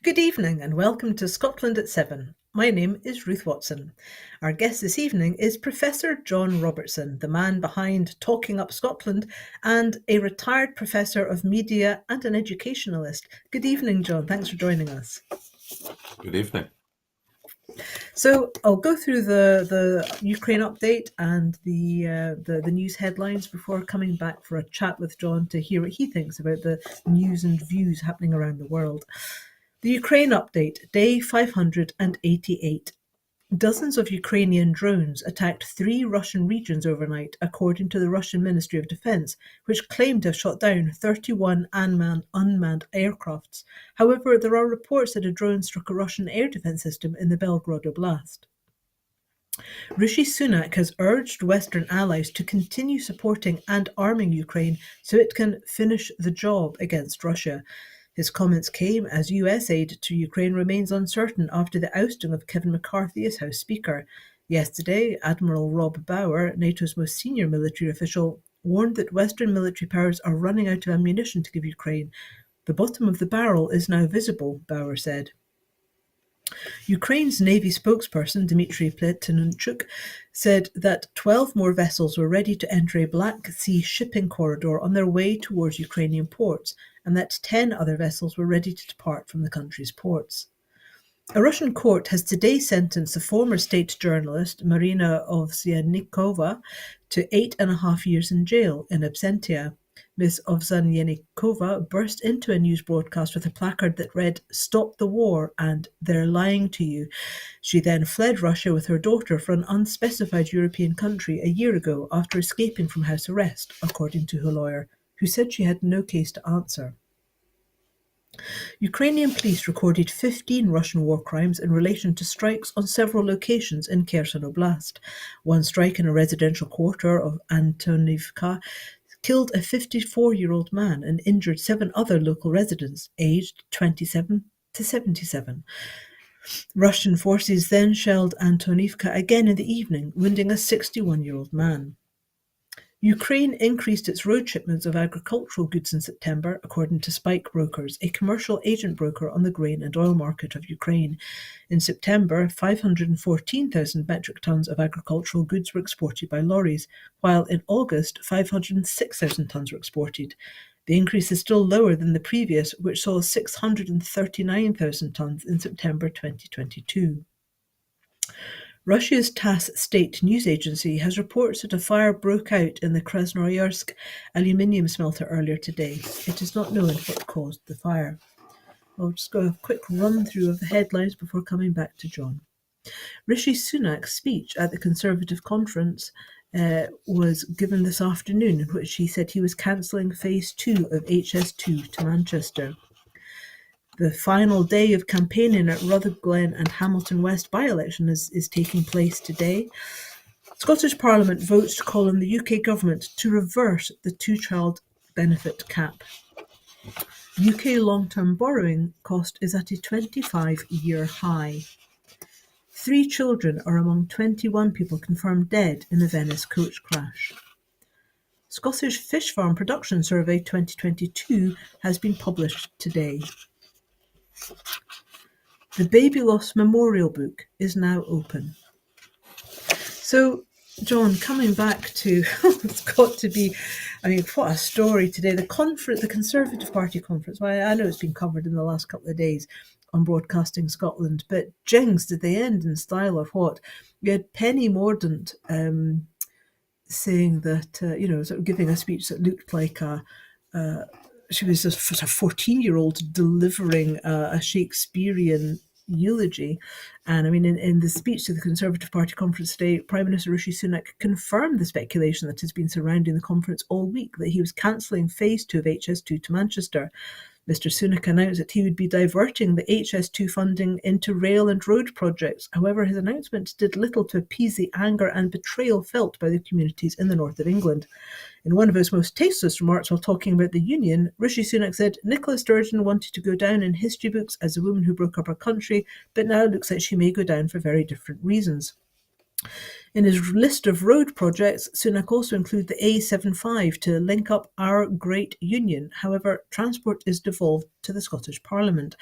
Good evening and welcome to Scotland at 7. My name is Ruth Watson. Our guest this evening is Professor John Robertson, the man behind Talking Up Scotland and a retired professor of media and an educationalist. Good evening, John. Thanks for joining us. Good evening. So I'll go through the Ukraine update and the news headlines before coming back for a chat with John to hear what he thinks about the news and views happening around the world. The Ukraine update, day 588. Dozens of Ukrainian drones attacked 3 Russian regions overnight, according to the Russian Ministry of Defense, which claimed to have shot down 31 unmanned aircrafts. However, there are reports that a drone struck a Russian air defense system in the Belgorod Oblast. Rishi Sunak has urged Western allies to continue supporting and arming Ukraine so it can finish the job against Russia. His comments came as US aid to Ukraine remains uncertain after the ousting of Kevin McCarthy as House Speaker. Yesterday, Admiral Rob Bauer, NATO's most senior military official, warned that Western military powers are running out of ammunition to give Ukraine. The bottom of the barrel is now visible, Bauer said. Ukraine's Navy spokesperson, Dmitry Pletenchuk, said that 12 more vessels were ready to enter a Black Sea shipping corridor on their way towards Ukrainian ports, and that 10 other vessels were ready to depart from the country's ports. A Russian court has today sentenced the former state journalist Marina Ovsyannikova to 8.5 years in jail in absentia. Ms. Ovsyannikova burst into a news broadcast with a placard that read, "Stop the war" and "They're lying to you." She then fled Russia with her daughter for an unspecified European country a year ago after escaping from house arrest, according to her lawyer, who said she had no case to answer. Ukrainian police recorded 15 Russian war crimes in relation to strikes on several locations in Kherson Oblast. One strike in a residential quarter of Antonivka killed a 54-year-old man and injured 7 other local residents, aged 27 to 77. Russian forces then shelled Antonivka again in the evening, wounding a 61-year-old man. Ukraine increased its road shipments of agricultural goods in September, according to Spike Brokers, a commercial agent broker on the grain and oil market of Ukraine. In September, 514,000 metric tons of agricultural goods were exported by lorries, while in August, 506,000 tons were exported. The increase is still lower than the previous, which saw 639,000 tons in September 2022. Russia's TASS state news agency has reports that a fire broke out in the Krasnoyarsk aluminium smelter earlier today. It is not known what caused the fire. I'll just go a quick run through of the headlines before coming back to John. Rishi Sunak's speech at the Conservative conference was given this afternoon, in which he said he was cancelling phase 2 of HS2 to Manchester. The final day of campaigning at Rutherglen and Hamilton West by-election is taking place today. Scottish Parliament votes to call on the UK government to reverse the 2-child benefit cap. UK long-term borrowing cost is at a 25-year high. 3 children are among 21 people confirmed dead in the Venice coach crash. Scottish Fish Farm Production Survey 2022 has been published today. The Baby Loss Memorial Book is now open. So, John, coming back to, it's got to be, what a story today. The Conservative Party conference, well, I know it's been covered in the last couple of days on Broadcasting Scotland, but jings, did they end in style or what? We had Penny Mordaunt saying that, sort of giving a speech that looked like she was a 14-year-old delivering a Shakespearean eulogy. And in the speech to the Conservative Party conference today, Prime Minister Rishi Sunak confirmed the speculation that has been surrounding the conference all week, that he was cancelling phase 2 of HS2 to Manchester. Mr Sunak announced that he would be diverting the HS2 funding into rail and road projects. However, his announcement did little to appease the anger and betrayal felt by the communities in the north of England. In one of his most tasteless remarks while talking about the Union, Rishi Sunak said, "Nicola Sturgeon wanted to go down in history books as a woman who broke up her country, but now looks like she may go down for very different reasons." In his list of road projects, Sunak also included the A75 to link up our great union. However, transport is devolved to the Scottish Parliament.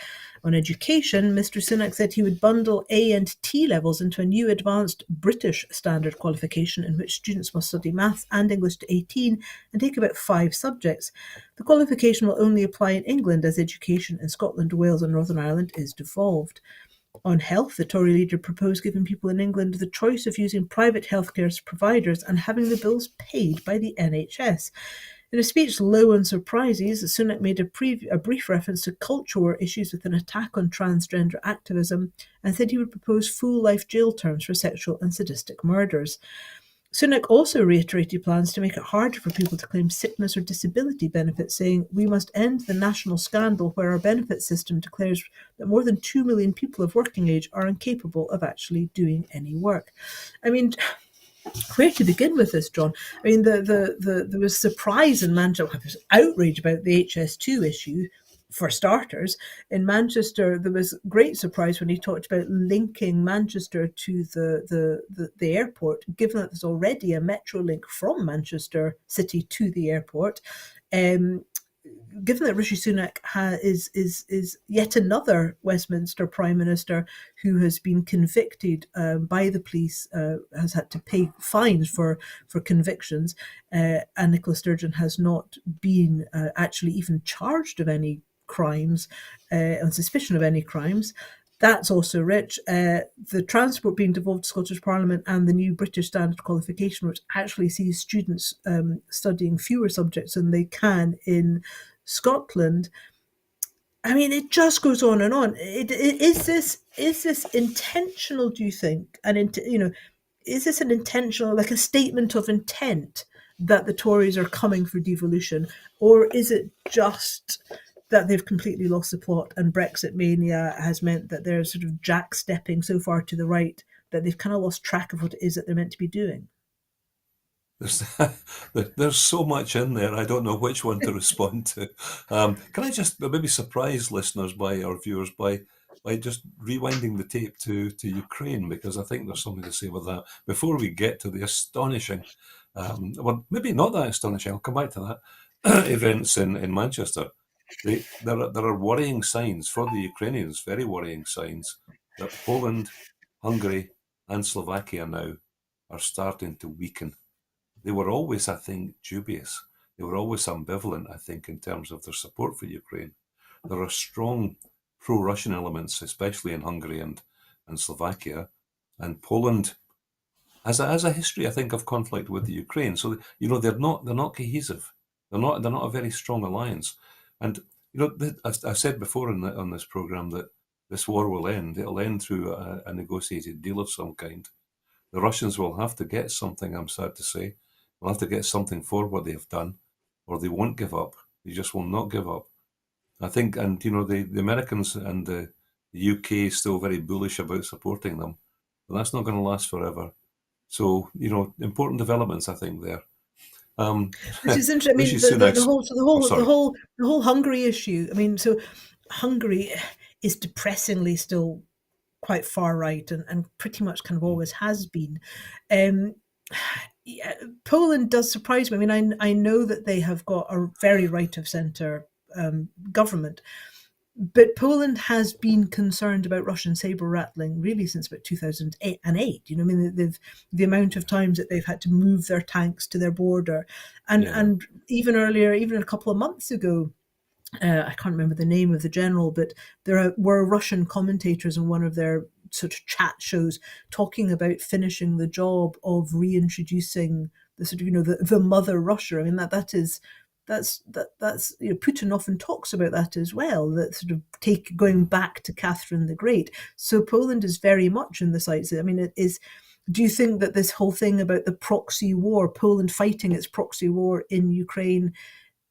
On education, Mr Sunak said he would bundle A and T levels into a new advanced British standard qualification in which students must study maths and English to 18 and take about 5 subjects. The qualification will only apply in England as education in Scotland, Wales and Northern Ireland is devolved. On health, the Tory leader proposed giving people in England the choice of using private healthcare providers and having the bills paid by the NHS. In a speech low on surprises, Sunak made a brief reference to cultural war issues with an attack on transgender activism and said he would propose full life jail terms for sexual and sadistic murders. Sunak also reiterated plans to make it harder for people to claim sickness or disability benefits, saying, "We must end the national scandal where our benefit system declares that more than 2 million people of working age are incapable of actually doing any work." I mean, where to begin with this, John? I mean, there was surprise in Manchester, there was outrage about the HS2 issue. For starters, in Manchester, there was great surprise when he talked about linking Manchester to the airport, given that there's already a metro link from Manchester City to the airport. Given that Rishi Sunak is yet another Westminster Prime Minister who has been convicted by the police, has had to pay fines for convictions, and Nicola Sturgeon has not been actually even charged of any crimes, on suspicion of any crimes. That's also rich. The transport being devolved to Scottish Parliament and the new British standard qualification, which actually sees students studying fewer subjects than they can in Scotland. I mean, it just goes on and on. Is this intentional? Do you think? And is this an intentional, like a statement of intent that the Tories are coming for devolution, or is it just that they've completely lost the plot and Brexit mania has meant that they're sort of jack stepping so far to the right that they've kind of lost track of what it is that they're meant to be doing? There's, there's so much in there. I don't know which one to respond to. Can I just maybe surprise listeners by or viewers by just rewinding the tape to Ukraine, because I think there's something to say about that before we get to the astonishing, well, maybe not that astonishing. I'll come back to that events in Manchester. There are worrying signs for the Ukrainians, very worrying signs that Poland, Hungary, and Slovakia now are starting to weaken. They were always, I think, dubious. They were always ambivalent, I think, in terms of their support for Ukraine. There are strong pro-Russian elements, especially in Hungary and Slovakia. And Poland has a history, I think, of conflict with the Ukraine. So, they're not cohesive. They're not a very strong alliance. And, I've said before on this program that this war will end. It'll end through a negotiated deal of some kind. The Russians will have to get something, I'm sad to say. They'll have to get something for what they've done, or they won't give up. They just will not give up. I think, and the Americans and the UK is still very bullish about supporting them, but that's not going to last forever. So, important developments, I think, there. Um, Which is interesting. I Rishi mean, the Sunak's, whole so oh, sorry. the whole Hungary issue. I mean, so Hungary is depressingly still quite far right and pretty much kind of always has been. Um, yeah, Poland does surprise me. I mean, I know that they have got a very right of centre government, but Poland has been concerned about Russian saber rattling really since about 2008 and 8. I mean, the amount of times that they've had to move their tanks to their border, and Yeah, even earlier, even a couple of months ago, I can't remember the name of the general, but were Russian commentators in one of their sort of chat shows talking about finishing the job of reintroducing the sort of the mother Russia. I mean that's Putin often talks about that as well. That sort of going back to Catherine the Great. So Poland is very much in the sights. I mean, it is. Do you think that this whole thing about the proxy war, Poland fighting its proxy war in Ukraine,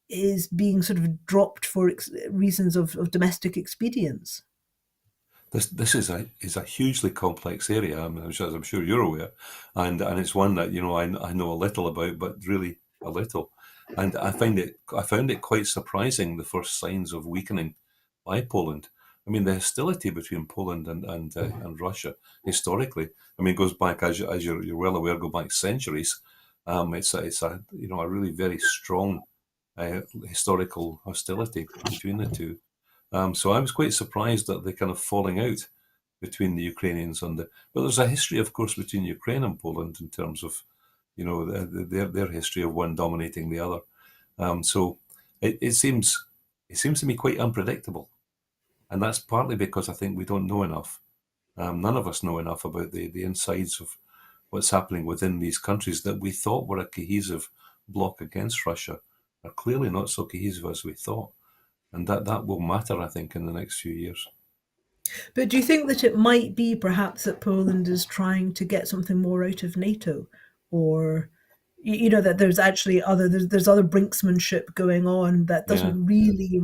is being sort of dropped for reasons of domestic expedience? this is a hugely complex area, as I'm sure you're aware, and it's one that I know a little about, but really a little. And I found it quite surprising, the first signs of weakening by Poland. I mean, the hostility between Poland and Russia historically, I mean, goes back, as you're well aware, go back centuries. It's a a really very strong historical hostility between the two. So I was quite surprised at the kind of falling out between the Ukrainians and the. But there's a history, of course, between Ukraine and Poland in terms of, their history of one dominating the other. So it seems to me quite unpredictable, and that's partly because I think we don't know enough. None of us know enough about the insides of what's happening within these countries that we thought were a cohesive bloc against Russia are clearly not so cohesive as we thought, and that will matter, I think, in the next few years. But do you think that it might be perhaps that Poland is trying to get something more out of NATO, or that there's actually there's other brinksmanship going on that Yeah, doesn't really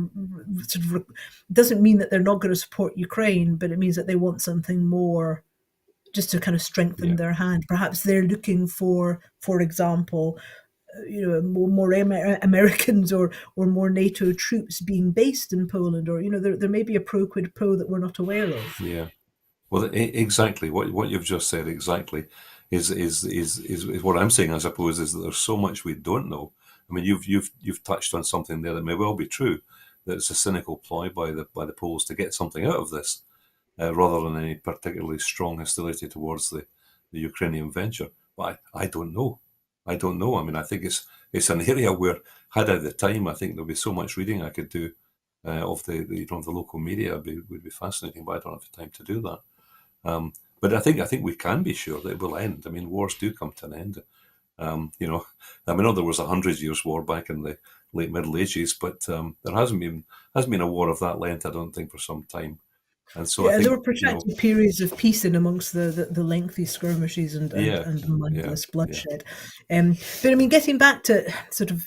doesn't mean that they're not going to support Ukraine, but it means that they want something more just to kind of strengthen yeah, their hand. Perhaps they're looking for example, more Americans or more NATO troops being based in Poland, or there may be a pro quid pro that we're not aware of. yeah. Well, exactly what you've just said exactly is what I'm saying. I suppose is that there's so much we don't know. I mean, you've touched on something there that may well be true. That it's a cynical ploy by the Poles to get something out of this, rather than any particularly strong hostility towards the Ukrainian venture. But I don't know. I don't know. I mean, I think it's an area where, had I the time, I think there'll be so much reading I could do of the local media would be fascinating. But I don't have the time to do that. But I think we can be sure that it will end. I mean, wars do come to an end. I know there was 100 years war back in the late Middle Ages, but there hasn't been a war of that length, I don't think, for some time. And so I Yeah, there think, were protracted periods of peace in amongst the lengthy skirmishes yeah, and yeah, mindless yeah, bloodshed. But I mean, getting back to sort of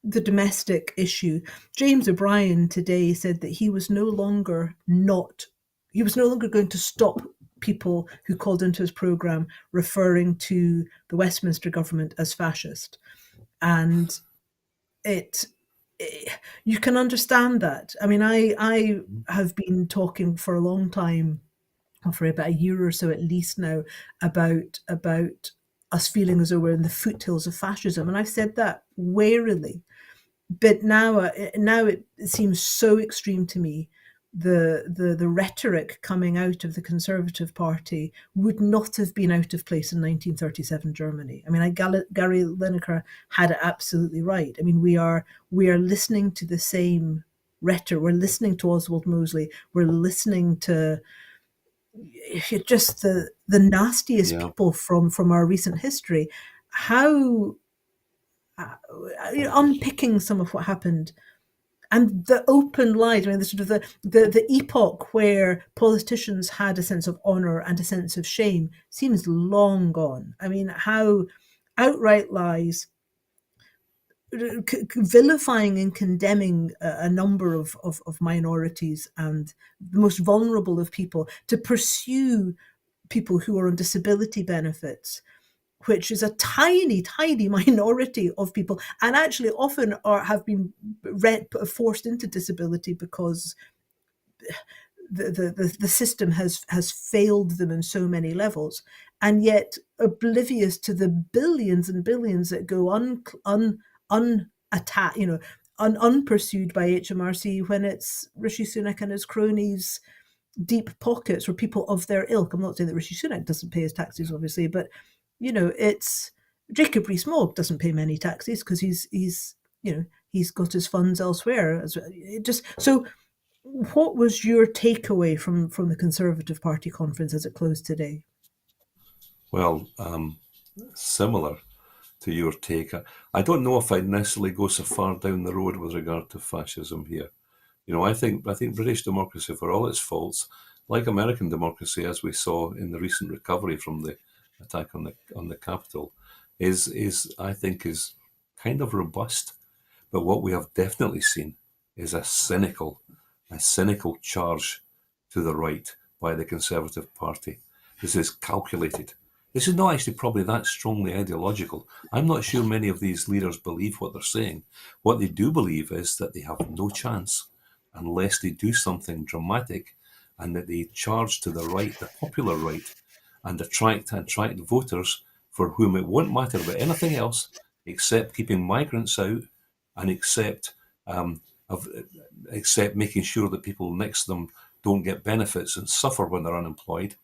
the domestic issue, James O'Brien today said that he was no longer going to stop people who called into his program referring to the Westminster government as fascist. And it you can understand that. I mean, I have been talking for a long time, for about a year or so at least now, about us feeling as though we're in the foothills of fascism, and I've said that warily. But now it seems so extreme to me. The rhetoric coming out of the Conservative Party would not have been out of place in 1937 Germany. I mean, Gary Lineker had it absolutely right. I mean, we are listening to the same rhetoric. We're listening to Oswald Mosley. We're listening to just the nastiest yeah, people from our recent history. How unpicking some of what happened and the open lies. I mean, the sort of the epoch where politicians had a sense of honor and a sense of shame seems long gone. I mean, how outright lies, vilifying and condemning a number of minorities and the most vulnerable of people, to pursue people who are on disability benefits, which is a tiny, tiny minority of people, and actually often have been forced into disability because the system has failed them in so many levels, and yet oblivious to the billions and billions that go unattacked, unpursued by HMRC, when it's Rishi Sunak and his cronies' deep pockets, or people of their ilk. I'm not saying that Rishi Sunak doesn't pay his taxes, yeah. obviously, but it's Jacob Rees-Mogg doesn't pay many taxes because he's got his funds elsewhere. Just so, what was your takeaway from the Conservative Party conference as it closed today? Well, similar to your take. I don't know if I'd necessarily go so far down the road with regard to fascism here. I think British democracy, for all its faults, like American democracy, as we saw in the recent recovery from the attack on the Capitol, is I think is kind of robust. But what we have definitely seen is a cynical charge to the right by the Conservative Party. This is calculated. This is not actually probably that strongly ideological. I'm not sure many of these leaders believe what they're saying. What they do believe is that they have no chance. unless they do something dramatic and that they charge to the right, the popular right, and attract voters for whom it won't matter about anything else except keeping migrants out and um, of, except making sure that people next to them don't get benefits and suffer when they're unemployed.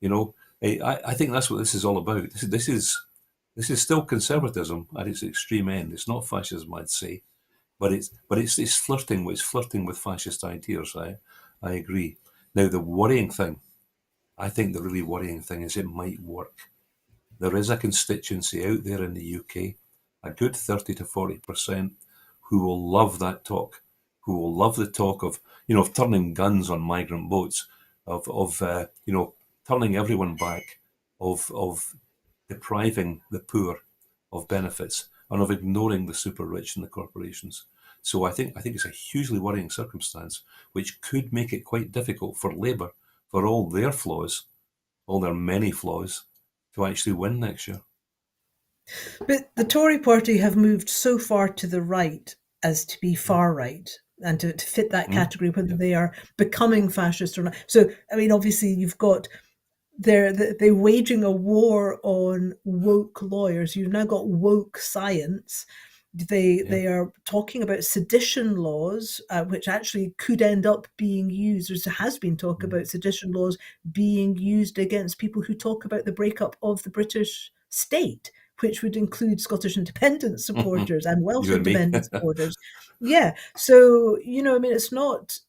You know, I think that's what this is all about. This is still conservatism at its extreme end. It's not fascism, I'd say, but it's flirting with fascist ideas. I agree. Now the worrying thing, I think the really worrying thing is it might work. There is a constituency out there in the UK, a good 30 to 40%, who will love that talk, who will love the talk of turning guns on migrant boats, of turning everyone back, of depriving the poor of benefits, and of ignoring the super rich and the corporations. So I think it's a hugely worrying circumstance, which could make it quite difficult for Labour, for all their flaws, all their many flaws, to actually win next year. But the Tory party have moved so far to the right as to be far right and to fit that Mm, category, whether yeah. they are becoming fascist or not. So, I mean, obviously, you've got they're waging a war on woke lawyers. You've now got woke science. They Yeah. they are talking about sedition laws, which actually could end up being used. There has been talk Mm. about sedition laws being used against people who talk about the breakup of the British state, which would include Scottish independence supporters and Welsh You and me. independence supporters. Yeah, so I mean, it's not.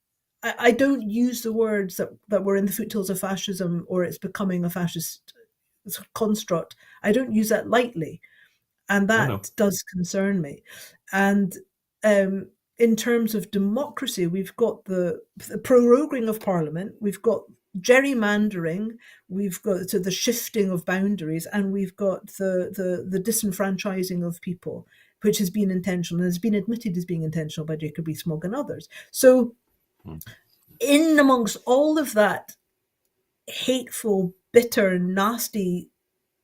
I don't use the words that we're in the foothills of fascism or it's becoming a fascist construct. I don't use that lightly, and I know. that does concern me. And um, in terms of democracy, we've got the proroguing of Parliament, we've got gerrymandering, we've got the shifting of boundaries, and we've got the disenfranchising of people, which has been intentional and has been admitted as being intentional by Jacob Rees-Mogg and others. So Mm. in amongst all of that hateful, bitter, nasty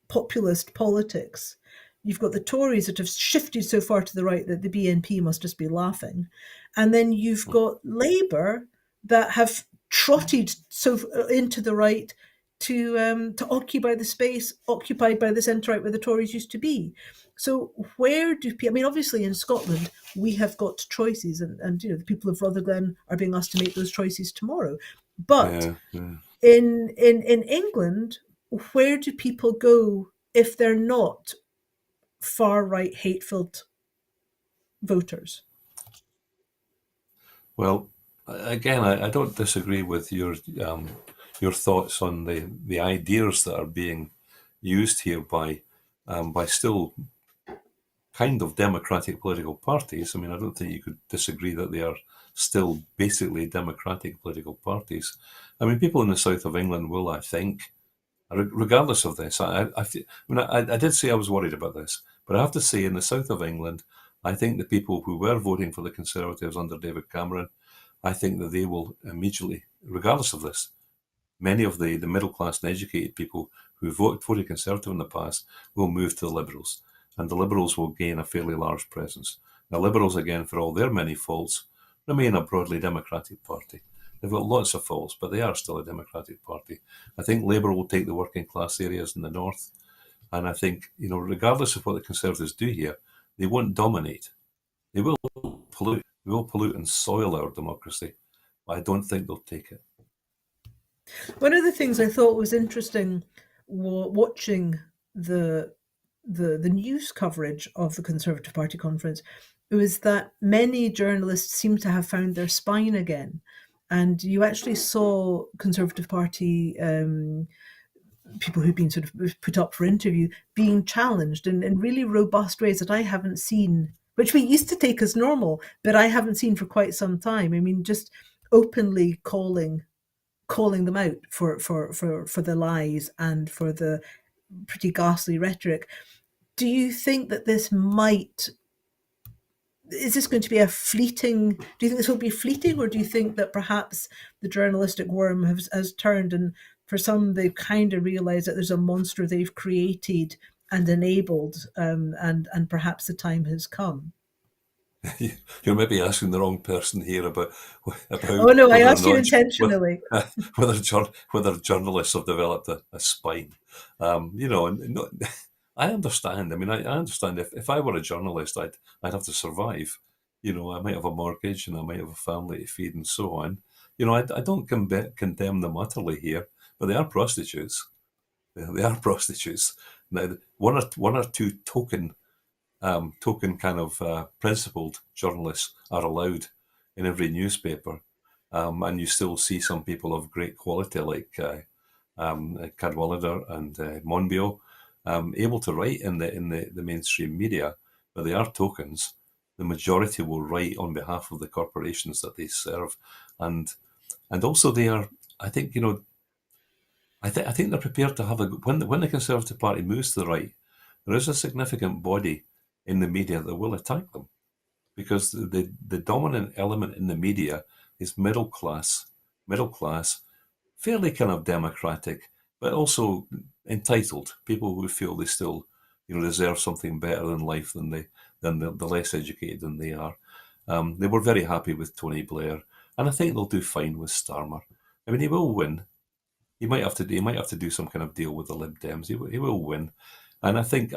populist politics, you've got the Tories that have shifted so far to the right that the BNP must just be laughing. And then you've Mm. got Labour that have trotted so into the right to occupy the space occupied by the centre right where the Tories used to be. So where do people? I mean, obviously in Scotland we have got choices, and the people of Rutherglen are being asked to make those choices tomorrow. But Yeah, yeah. in England, where do people go if they're not far right hate filled voters? Well, again, I don't disagree with your thoughts on the ideas that are being used here by still kind of democratic political parties. I mean, I don't think you could disagree that they are still basically democratic political parties. I mean, people in the south of England will, I think, regardless of this, I did say I was worried about this, but I have to say, in the south of England, I think the people who were voting for the Conservatives under David Cameron, I think that they will immediately, regardless of this, many of the middle class and educated people who voted Conservative in the past will move to the Liberals, and the Liberals will gain a fairly large presence. The Liberals, again, for all their many faults, remain a broadly democratic party. They've got lots of faults, but they are still a democratic party. I think Labour will take the working class areas in the north, and I think, regardless of what the Conservatives do here, they won't dominate. They will pollute. They will pollute and soil our democracy, but I don't think they'll take it. One of the things I thought was interesting watching the the news coverage of the Conservative Party conference was that many journalists seem to have found their spine again. And you actually saw Conservative Party people who've been sort of put up for interview being challenged in really robust ways that I haven't seen, which we used to take as normal, but I haven't seen for quite some time. I mean, just openly calling them out for the lies and for the pretty ghastly rhetoric. Do you think that this might is this going to be a fleeting do you think this will be fleeting, or do you think that perhaps the journalistic worm has turned, and for some they've kind of realized that there's a monster they've created and enabled, and perhaps the time has come? You're maybe asking the wrong person here about Oh no, I whether or asked you not intentionally. whether journalists have developed a spine. And no, I understand. I mean, I understand if I were a journalist, I'd have to survive. I might have a mortgage and I might have a family to feed and so on. I don't condemn them utterly here, but they are prostitutes. They are prostitutes. Now, one or two token kind of principled journalists are allowed in every newspaper, and you still see some people of great quality like Cadwallader and Monbiot able to write in the mainstream media, but they are tokens. The majority will write on behalf of the corporations that they serve, and also they are. I think I think they're prepared to have when the Conservative Party moves to the right, there is a significant body in the media that will attack them because the dominant element in the media is middle class, fairly kind of democratic, but also entitled people who feel they still deserve something better in life than the less educated than they are. They were very happy with Tony Blair, and I think they'll do fine with Starmer. I mean, he will win. He might have to do some kind of deal with the Lib Dems. He will win, and I think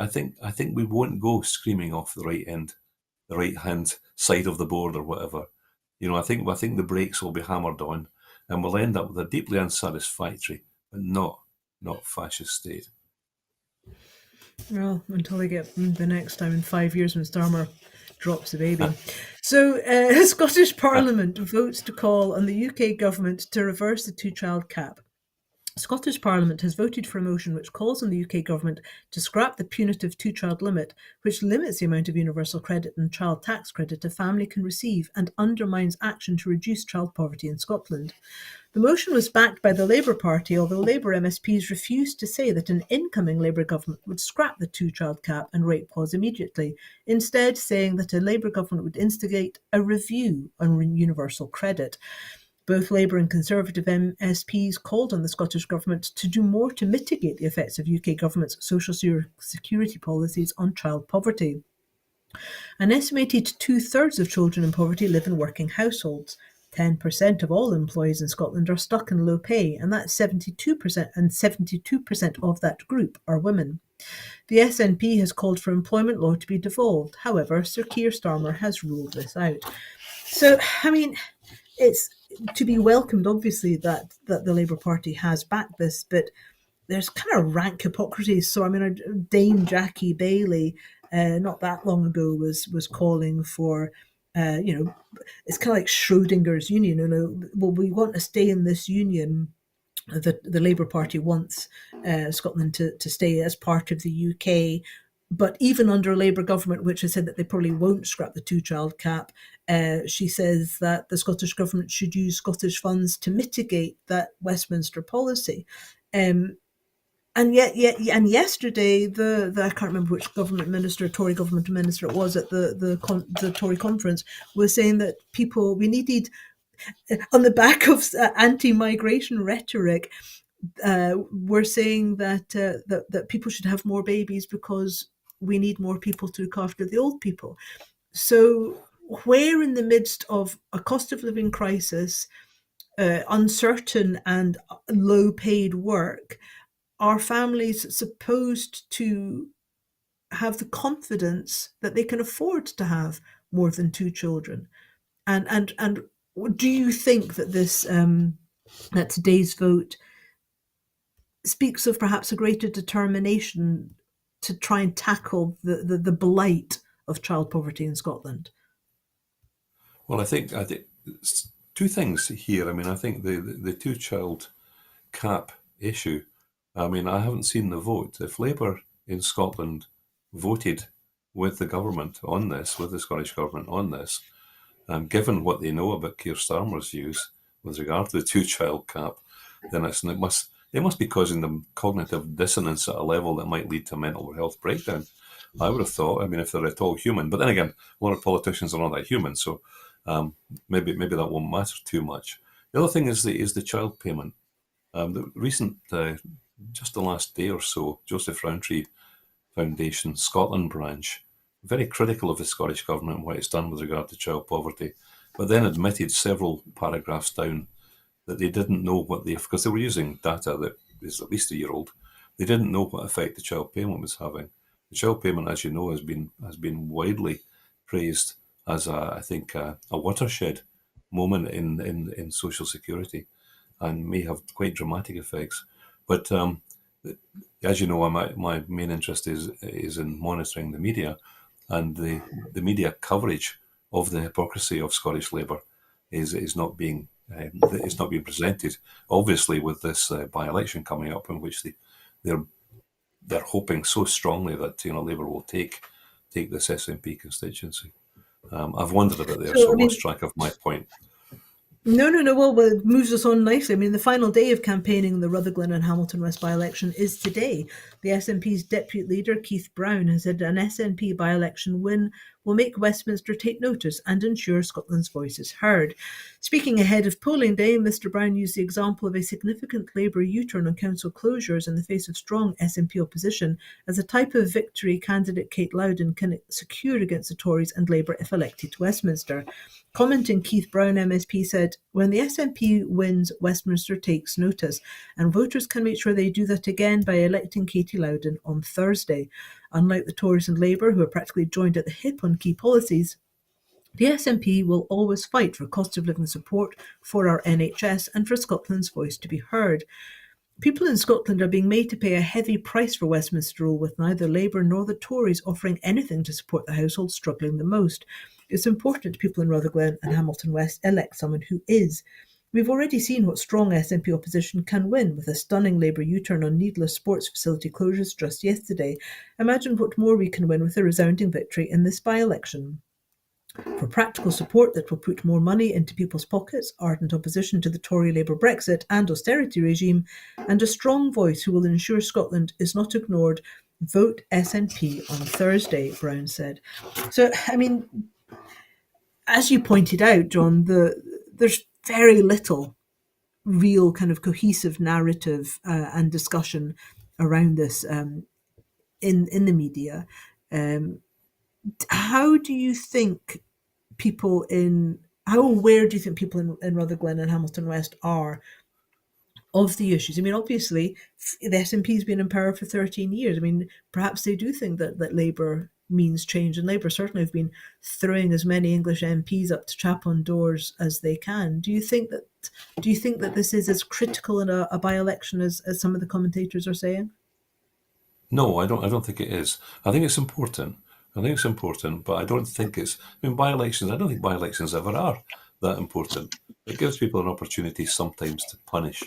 we won't go screaming off the right hand side of the board or whatever. I think the brakes will be hammered on, and we'll end up with a deeply unsatisfactory, but not fascist state. Well, until they get the next time in 5 years when Starmer drops the baby. So, Scottish Parliament votes to call on the UK government to reverse the two-child cap. Scottish Parliament has voted for a motion which calls on the UK government to scrap the punitive two-child limit, which limits the amount of universal credit and child tax credit a family can receive and undermines action to reduce child poverty in Scotland. The motion was backed by the Labour Party, although Labour MSPs refused to say that an incoming Labour government would scrap the two-child cap and rate pause immediately, instead saying that a Labour government would instigate a review on universal credit. Both Labour and Conservative MSPs called on the Scottish Government to do more to mitigate the effects of UK Government's social security policies on child poverty. An estimated two-thirds of children in poverty live in working households. 10% of all employees in Scotland are stuck in low pay, and that's 72%, and 72% of that group are women. The SNP has called for employment law to be devolved. However, Sir Keir Starmer has ruled this out. So, I mean, it's to be welcomed, obviously, that the Labour Party has backed this, but there's kind of rank hypocrisy. So, I mean, Dame Jackie Bailey, not that long ago, was calling for, it's kind of like Schrodinger's union. Well, we want to stay in this union. The Labour Party wants Scotland to stay as part of the UK. But even under a Labour government, which has said that they probably won't scrap the two-child cap, she says that the Scottish government should use Scottish funds to mitigate that Westminster policy. And yesterday, I can't remember which Tory government minister it was at the Tory conference, was saying that we needed, on the back of anti-migration rhetoric, we're saying that people should have more babies because we need more people to look after the old people. So, where in the midst of a cost of living crisis, uncertain and low-paid work, are families supposed to have the confidence that they can afford to have more than two children? And do you think that that today's vote speaks of perhaps a greater determination to try and tackle the blight of child poverty in Scotland? Well, I think two things here. I mean, I think the two-child cap issue. I mean, I haven't seen the vote. If Labour in Scotland voted with the government on this, with the Scottish government on this, given what they know about Keir Starmer's views with regard to the two-child cap, then it must be causing them cognitive dissonance at a level that might lead to mental health breakdown. I would have thought. I mean, if they're at all human, but then again, a lot of politicians are not that human, so maybe that won't matter too much. The other thing is the child payment. The recent, just the last day or so, Joseph Rowntree Foundation Scotland branch very critical of the Scottish Government and what it's done with regard to child poverty, but then admitted several paragraphs down that they didn't know what because they were using data that is at least a year old. They didn't know what effect the child payment was having. The child payment, as you know, has been widely praised as I think a watershed moment in social security, and may have quite dramatic effects. But as you know, my main interest is in monitoring the media, and the media coverage of the hypocrisy of Scottish Labour is not being presented. Obviously, with this by-election coming up, in which they're they're hoping so strongly that Labour will take this SNP constituency. I've wandered a bit there, So, so I I lost mean, track of my point. no, no, no. Well, it moves us on nicely. I mean, the final day of campaigning in the Rutherglen and Hamilton West by-election is today. The SNP's deputy leader, Keith Brown, has said an SNP by-election win will make Westminster take notice and ensure Scotland's voice is heard. Speaking ahead of polling day, Mr Brown used the example of a significant Labour U-turn on council closures in the face of strong SNP opposition as a type of victory candidate Kate Loudon can secure against the Tories and Labour if elected to Westminster. Commenting, Keith Brown MSP said, "When the SNP wins, Westminster takes notice, and voters can make sure they do that again by electing Katie Loudon on Thursday. Unlike the Tories and Labour, who are practically joined at the hip on key policies, the SNP will always fight for cost of living support, for our NHS, and for Scotland's voice to be heard. People in Scotland are being made to pay a heavy price for Westminster rule, with neither Labour nor the Tories offering anything to support the households struggling the most. It's important people in Rutherglen and Hamilton West elect someone who is. We've already seen what strong SNP opposition can win with a stunning Labour U-turn on needless sports facility closures just yesterday. Imagine what more we can win with a resounding victory in this by-election." For practical support that will put more money into people's pockets, ardent opposition to the Tory Labour Brexit and austerity regime, and a strong voice who will ensure Scotland is not ignored, vote SNP on Thursday, Brown said. So, I mean, as you pointed out, John, there's very little real kind of cohesive narrative and discussion around this in the media. Um, how do you think how aware do you think people in Rutherglen and Hamilton West are of the issues? I mean, obviously, the SNP has been in power for 13 years. I mean, perhaps they do think that Labour means change, and Labour certainly have been throwing as many English MPs up to tap on doors as they can. Do you think that this is as critical in a by-election as some of the commentators are saying? No, I don't. I don't think it is. I think it's important. I think it's important, but I don't think it's. I mean, by-elections. I don't think by-elections ever are that important. It gives people an opportunity sometimes to punish,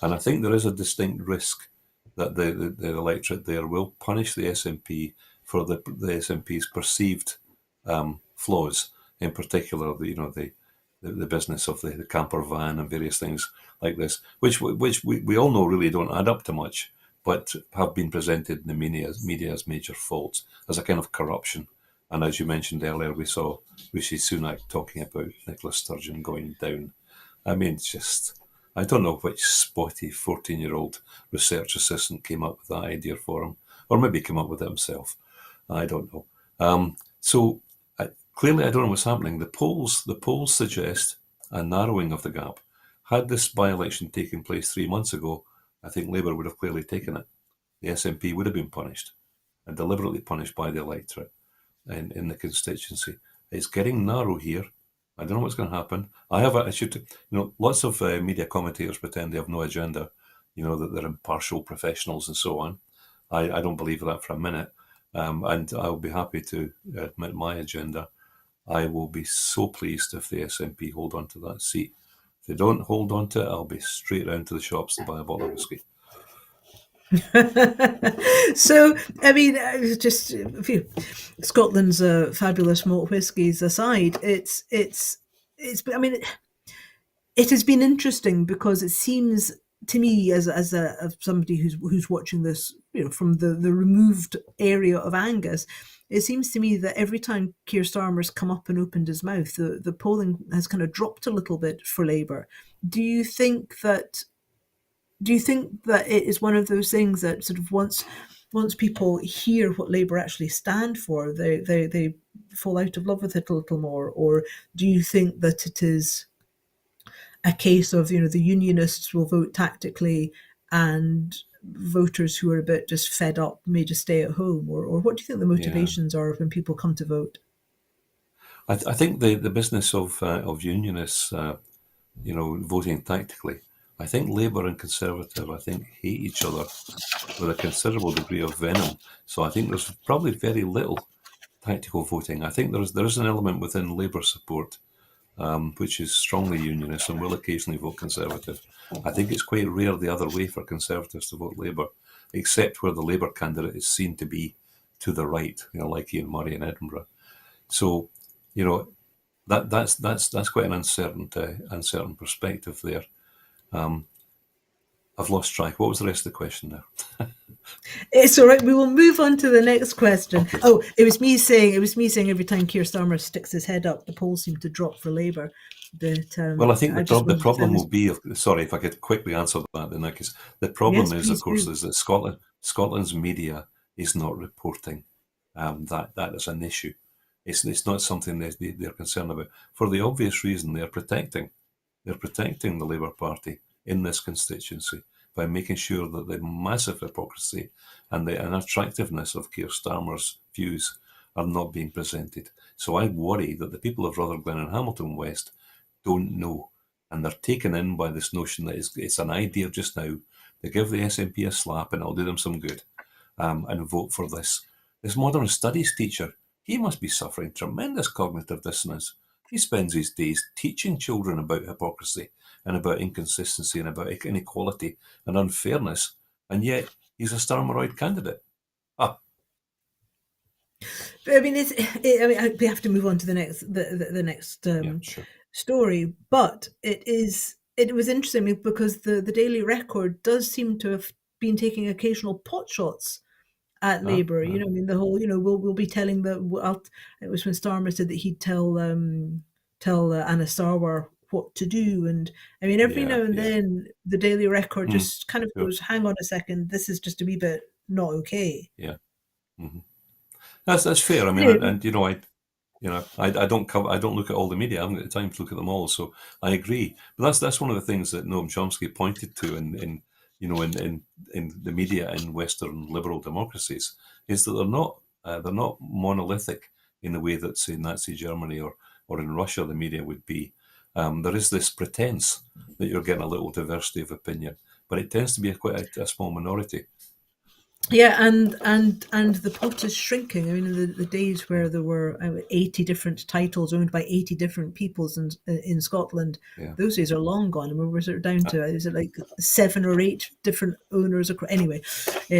and I think there is a distinct risk that the electorate there will punish the SNP for the SNP's perceived flaws, in particular, the business of the camper van and various things like this, which we all know really don't add up to much, but have been presented in the media as major faults, as a kind of corruption. And as you mentioned earlier, we saw Rishi Sunak talking about Nicola Sturgeon going down. I mean, I don't know which spotty 14-year-old research assistant came up with that idea for him, or maybe came up with it himself. I don't know. So clearly, I don't know what's happening. The polls suggest a narrowing of the gap. Had this by-election taken place 3 months ago, I think Labour would have clearly taken it. The SNP would have been punished, and deliberately punished by the electorate in the constituency. It's getting narrow here. I don't know what's going to happen. I should, lots of media commentators pretend they have no agenda, that they're impartial professionals and so on. I don't believe that for a minute. And I'll be happy to admit my agenda. I will be so pleased if the SNP hold on to that seat. If they don't hold on to it, I'll be straight round to the shops to buy a bottle of whiskey. So, I mean, Scotland's fabulous malt whiskies aside, I mean, it has been interesting because it seems to me, as somebody who's watching this, from the removed area of Angus, it seems to me that every time Keir Starmer's come up and opened his mouth, the polling has kind of dropped a little bit for Labour. Do you think that? Do you think that it is one of those things that sort of once once people hear what Labour actually stand for, they fall out of love with it a little more? Or do you think that it is a case of, the unionists will vote tactically and voters who are a bit just fed up may just stay at home? Or what do you think the Yeah. motivations are when people come to vote? I think the business of unionists, voting tactically. I think Labour and Conservative, I think, hate each other with a considerable degree of venom. So I think there's probably very little tactical voting. I think there is an element within Labour support which is strongly unionist and will occasionally vote Conservative. I think it's quite rare the other way for Conservatives to vote Labour, except where the Labour candidate is seen to be to the right, like Ian Murray in Edinburgh. So, you know, that's quite an uncertain perspective there. I've lost track. What was the rest of the question there? It's all right. We will move on to the next question. Okay. Oh, it was me saying every time Keir Starmer sticks his head up, the polls seem to drop for Labour. But Well, I think I just the wanted to problem was will be, sorry, if I could quickly answer that in that case, the yes, problem is, of please course, do. is that Scotland's media is not reporting that is an issue. It's not something they're concerned about for the obvious reason they're protecting the Labour Party in this constituency by making sure that the massive hypocrisy and the unattractiveness of Keir Starmer's views are not being presented. So I worry that the people of Rutherglen and Hamilton West don't know, and they're taken in by this notion that it's an idea just now. They give the SNP a slap and it'll do them some good, and vote for this modern studies teacher. He must be suffering tremendous cognitive dissonance. He spends his days teaching children about hypocrisy and about inconsistency and about inequality and unfairness, and yet he's a Starmeroid candidate. Ah, But I mean, we have to move on to the next yeah, sure. story. But it was interesting because the Daily Record does seem to have been taking occasional pot shots at Ah, Labour. ah, I mean, the whole, we'll be telling it was when Starmer said that he'd tell Anna Sarwar what to do, and I mean, every yeah, now and yeah. then the Daily Record Mm, just kind of sure. goes, "Hang on a second, this is just a wee bit not okay." Yeah. Hmm. That's fair. I mean, Anyway, and I don't cover, I don't look at all the media. I haven't got the time to look at them all, so I agree. But that's one of the things that Noam Chomsky pointed to in the media in Western liberal democracies is that they're not monolithic in the way that, say, Nazi Germany or in Russia the media would be. There is this pretense that you're getting a little diversity of opinion, but it tends to be quite a small minority. yeah, and the pot is shrinking. I mean, in the days where there were 80 different titles owned by 80 different peoples in Scotland, Yeah. those days are long gone. I mean, we're sort of down to, is it like 7 or 8 different owners? Anyway,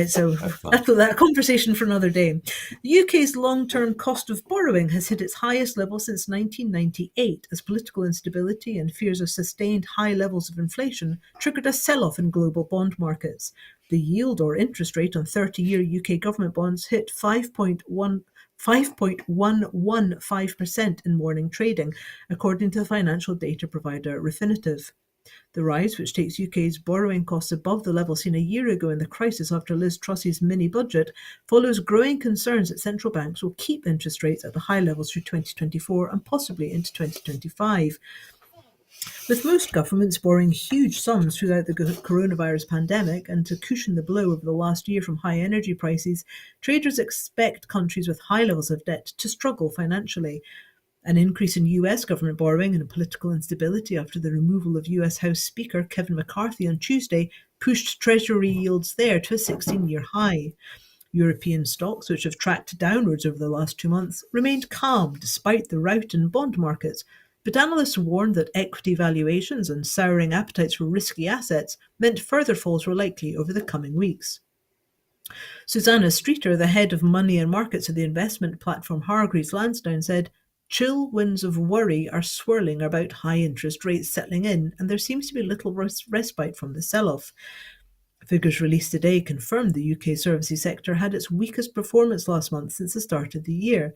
so Fine. that conversation for another day. The UK's long-term cost of borrowing has hit its highest level since 1998 as political instability and fears of sustained high levels of inflation triggered a sell-off in global bond markets. The yield or interest rate on 30-year UK government bonds hit 5.115% in morning trading, according to the financial data provider Refinitiv. The rise, which takes UK's borrowing costs above the level seen a year ago in the crisis after Liz Truss's mini budget, follows growing concerns that central banks will keep interest rates at the high levels through 2024 and possibly into 2025. With most governments borrowing huge sums throughout the coronavirus pandemic and to cushion the blow over the last year from high energy prices, traders expect countries with high levels of debt to struggle financially. An increase in US government borrowing and political instability after the removal of US House Speaker Kevin McCarthy on Tuesday pushed Treasury yields there to a 16-year high. European stocks, which have tracked downwards over the last 2 months, remained calm despite the rout in bond markets. But analysts warned that equity valuations and souring appetites for risky assets meant further falls were likely over the coming weeks. Susanna Streeter, the head of money and markets at the investment platform Hargreaves Lansdown, said, "Chill winds of worry are swirling about high interest rates settling in, and there seems to be little respite from the sell off." Figures released today confirmed the UK services sector had its weakest performance last month since the start of the year.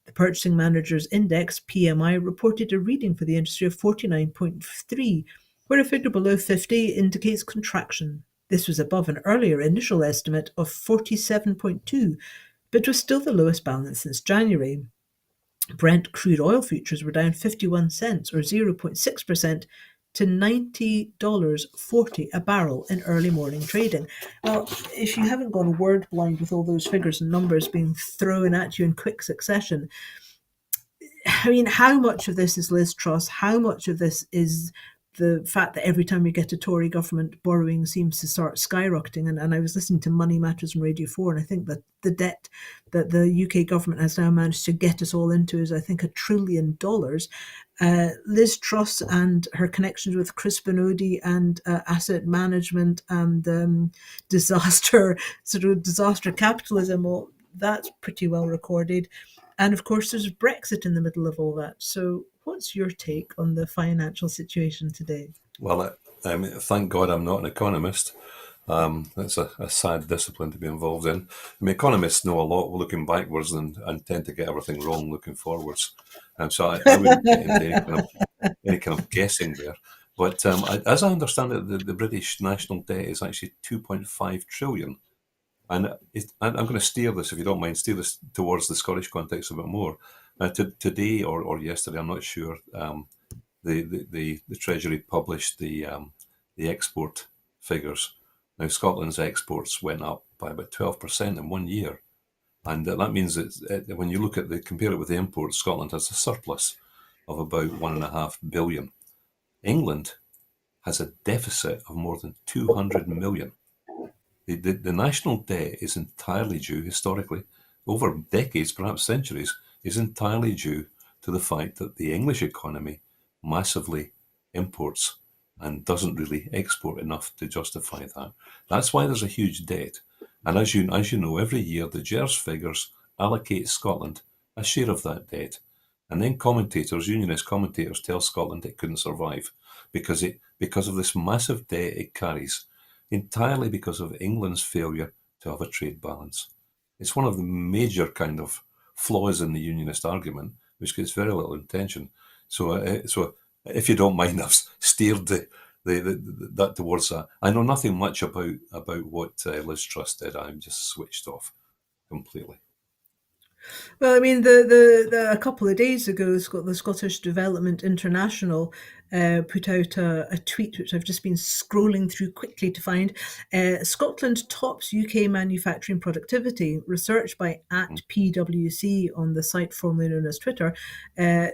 The Purchasing Managers Index, PMI, reported a reading for the industry of 49.3, where a figure below 50 indicates contraction. This was above an earlier initial estimate of 47.2, but was still the lowest balance since January. Brent crude oil futures were down 51 cents or 0.6% to $90.40 a barrel in early morning trading. Well, if you haven't gone word blind with all those figures and numbers being thrown at you in quick succession, I mean, how much of this is Liz Truss? How much of this is the fact that every time we get a Tory government, borrowing seems to start skyrocketing? And I was listening to Money Matters on Radio 4, and I think that the debt that the UK government has now managed to get us all into is, I think, $1 trillion. Liz Truss and her connections with Chris Benodi and asset management and disaster capitalism, well, that's pretty well recorded. And of course, there's Brexit in the middle of all that. So, what's your take on the financial situation today? Well, thank God I'm not an economist. It's a sad discipline to be involved in. I mean, economists know a lot looking backwards and tend to get everything wrong looking forwards. So I wouldn't get into any kind of guessing there. But as I understand it, the British national debt is actually 2.5 trillion. And I'm going to steer this, if you don't mind, steer this towards the Scottish context a bit more. Today or yesterday, I'm not sure, the Treasury published the export figures. Now, Scotland's exports went up by about 12% in 1 year. And that means that when you compare it with the imports, Scotland has a surplus of about 1.5 billion. England has a deficit of more than 200 million. The national debt is entirely due, historically, over decades, perhaps centuries, is entirely due to the fact that the English economy massively imports and doesn't really export enough to justify that. That's why there's a huge debt. And as you know, every year the GERS figures allocate Scotland a share of that debt. And then unionist commentators tell Scotland it couldn't survive because of this massive debt it carries, entirely because of England's failure to have a trade balance. It's one of the major kind of flaws in the unionist argument, which gets very little attention. So if you don't mind, I've steered that towards that. I know nothing much about what Liz Truss did. I'm just switched off completely. Well, I mean, a couple of days ago, the Scottish Development International put out a tweet, which I've just been scrolling through quickly to find. Scotland tops UK manufacturing productivity. Research by @PwC on the site formerly known as Twitter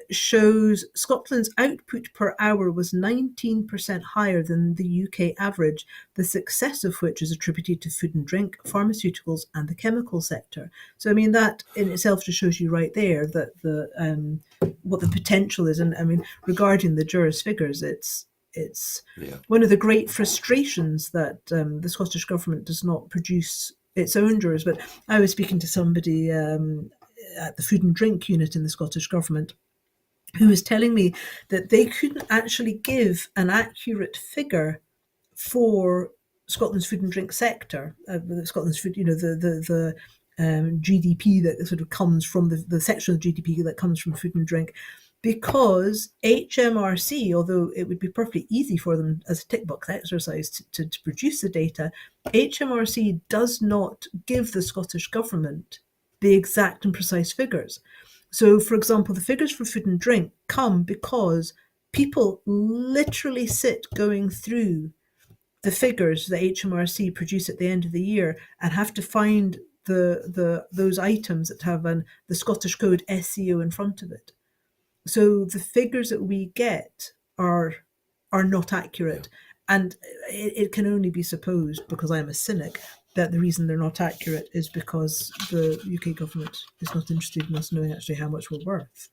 shows Scotland's output per hour was 19% higher than the UK average, the success of which is attributed to food and drink, pharmaceuticals, and the chemical sector. So, I mean, that in itself just shows you right there that what the potential is. And I mean, regarding the GERS figures, it's one of the great frustrations that the Scottish government does not produce its own GERS. But I was speaking to somebody at the food and drink unit in the Scottish government who was telling me that they couldn't actually give an accurate figure for Scotland's food and drink sector, Scotland's food, the GDP that sort of comes from the section of GDP that comes from food and drink, because HMRC, although it would be perfectly easy for them as a tick box exercise to produce the data, HMRC does not give the Scottish government the exact and precise figures. So, for example, the figures for food and drink come because people literally sit going through the figures that HMRC produce at the end of the year and have to find those items that have the Scottish code SEO in front of it. So the figures that we get are not accurate. Yeah. And it can only be supposed, because I'm a cynic, that the reason they're not accurate is because the UK government is not interested in us knowing actually how much we're worth.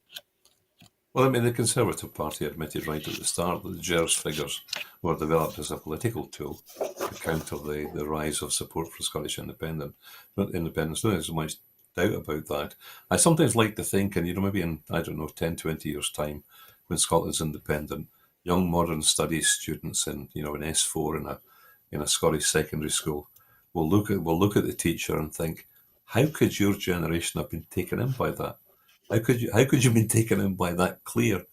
Well, I mean, the Conservative Party admitted right at the start that the GERS figures were developed as a political tool to counter the rise of support for Scottish independence. No, there's much doubt about that. I sometimes like to think, and maybe in, 10, 20 years' time, when Scotland's independent, young modern studies students in S4 in a Scottish secondary school will look at the teacher and think, how could your generation have been taken in by that? How could you have been taken in by that clear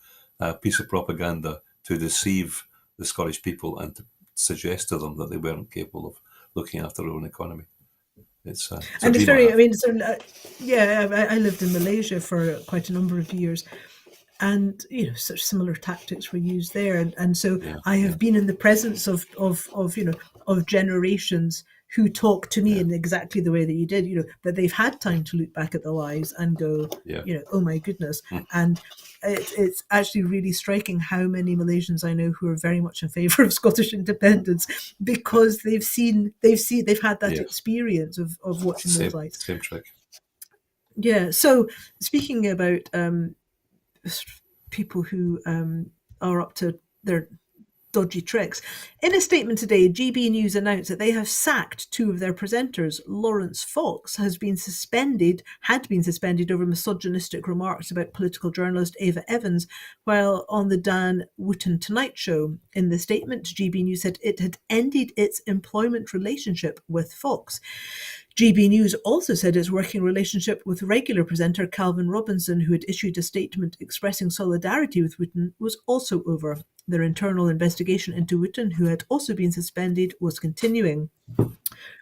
piece of propaganda to deceive the Scottish people and suggest to them that they weren't capable of looking after their own economy. It's a And it's dream I very, I have. mean, so, yeah, I lived in Malaysia for quite a number of years, and such similar tactics were used there, and so Yeah, I yeah, have been in the presence of of generations who talk to me yeah, in exactly the way that you did, that they've had time to look back at their lives and go, yeah. oh my goodness. Mm, And it's actually really striking how many Malaysians I know who are very much in favour of Scottish independence, because they've had that yes. experience of watching those lights. Same trick. Yeah. So speaking about people who are up to their dodgy tricks. In a statement today, GB News announced that they have sacked two of their presenters. Lawrence Fox had been suspended over misogynistic remarks about political journalist Ava Evans while on the Dan Wootton Tonight Show. In the statement, GB News said it had ended its employment relationship with Fox. GB News also said its working relationship with regular presenter Calvin Robinson, who had issued a statement expressing solidarity with Wootton, was also over. Their internal investigation into Wootton, who had also been suspended, was continuing.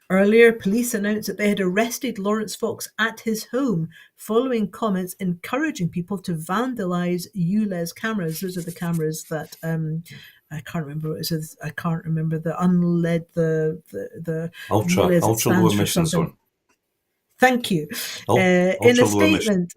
Earlier, police announced that they had arrested Lawrence Fox at his home following comments encouraging people to vandalise ULEZ cameras. Those are the cameras that I can't remember what it says. I can't remember the unled the ULEZ. It Ultra low stands for emission something. zone. Thank you. In a Ultra low emission.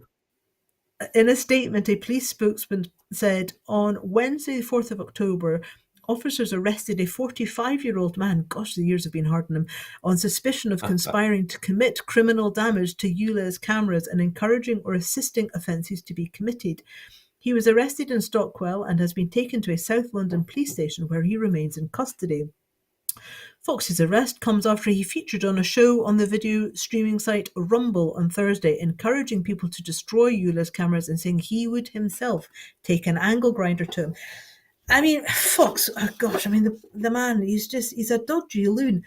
statement, a police spokesman said on Wednesday, the 4th of October, officers arrested a 45-year-old man, gosh, the years have been hard on him, on suspicion of conspiring to commit criminal damage to ULEZ cameras and encouraging or assisting offences to be committed. He was arrested in Stockwell and has been taken to a South London police station where he remains in custody. Fox's arrest comes after he featured on a show on the video streaming site Rumble on Thursday, encouraging people to destroy ULEZ cameras and saying he would himself take an angle grinder to him. I mean, Fox, oh gosh, I mean, the man, he's a dodgy loon.